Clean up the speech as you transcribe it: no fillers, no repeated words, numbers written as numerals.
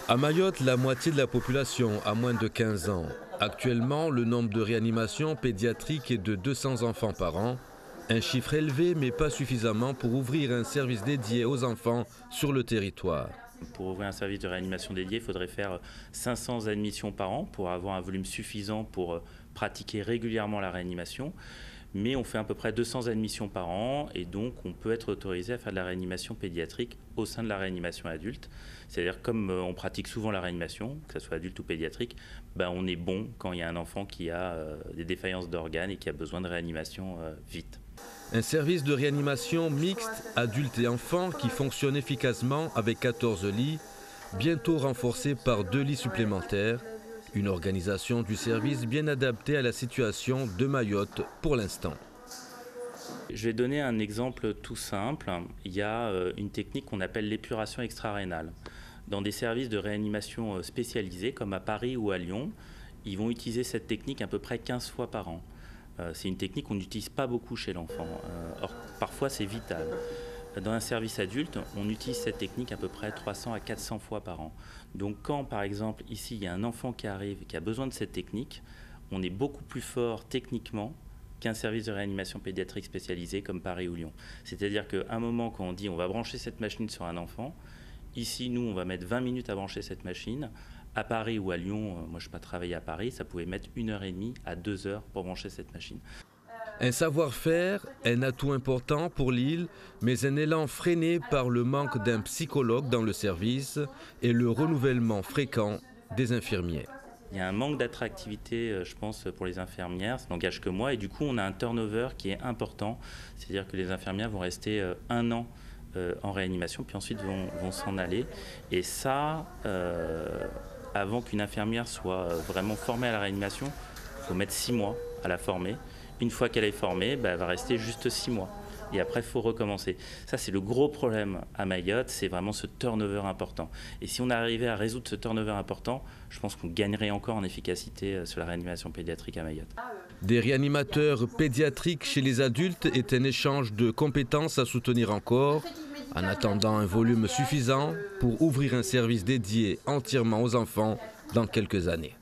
À Mayotte, la moitié de la population a moins de 15 ans. Actuellement, le nombre de réanimations pédiatriques est de 200 enfants par an. Un chiffre élevé, mais pas suffisamment pour ouvrir un service dédié aux enfants sur le territoire. Pour ouvrir un service de réanimation dédié, il faudrait faire 500 admissions par an pour avoir un volume suffisant pour pratiquer régulièrement la réanimation. Mais on fait à peu près 200 admissions par an et donc on peut être autorisé à faire de la réanimation pédiatrique au sein de la réanimation adulte. C'est-à-dire comme on pratique souvent la réanimation, que ce soit adulte ou pédiatrique, on est bon quand il y a un enfant qui a des défaillances d'organes et qui a besoin de réanimation vite. Un service de réanimation mixte, adultes et enfants, qui fonctionne efficacement avec 14 lits, bientôt renforcé par 2 lits supplémentaires. Une organisation du service bien adaptée à la situation de Mayotte pour l'instant. Je vais donner un exemple tout simple. Il y a une technique qu'on appelle l'épuration extra-rénale. Dans des services de réanimation spécialisés, comme à Paris ou à Lyon, ils vont utiliser cette technique à peu près 15 fois par an. C'est une technique qu'on n'utilise pas beaucoup chez l'enfant. Or, parfois, c'est vital. Dans un service adulte, on utilise cette technique à peu près 300 à 400 fois par an. Donc quand, par exemple, ici, il y a un enfant qui arrive et qui a besoin de cette technique, on est beaucoup plus fort techniquement qu'un service de réanimation pédiatrique spécialisé comme Paris ou Lyon. C'est-à-dire qu'à un moment, quand on dit on va brancher cette machine sur un enfant, ici, nous, on va mettre 20 minutes à brancher cette machine. À Paris ou à Lyon, moi je n'ai pas travaillé à Paris, ça pouvait mettre 1h30 à 2 heures pour brancher cette machine. Un savoir-faire, un atout important pour l'île, mais un élan freiné par le manque d'un psychologue dans le service et le renouvellement fréquent des infirmiers. Il y a un manque d'attractivité, je pense, pour les infirmières, ça n'engage que moi, et du coup on a un turnover qui est important, c'est-à-dire que les infirmières vont rester 1 an en réanimation, puis ensuite vont s'en aller, et ça, avant qu'une infirmière soit vraiment formée à la réanimation, il faut mettre 6 mois à la former. Une fois qu'elle est formée, elle va rester juste 6 mois. Et après, il faut recommencer. Ça, c'est le gros problème à Mayotte, c'est vraiment ce turnover important. Et si on arrivait à résoudre ce turnover important, je pense qu'on gagnerait encore en efficacité sur la réanimation pédiatrique à Mayotte. Des réanimateurs pédiatriques chez les adultes est un échange de compétences à soutenir encore, en attendant un volume suffisant pour ouvrir un service dédié entièrement aux enfants dans quelques années.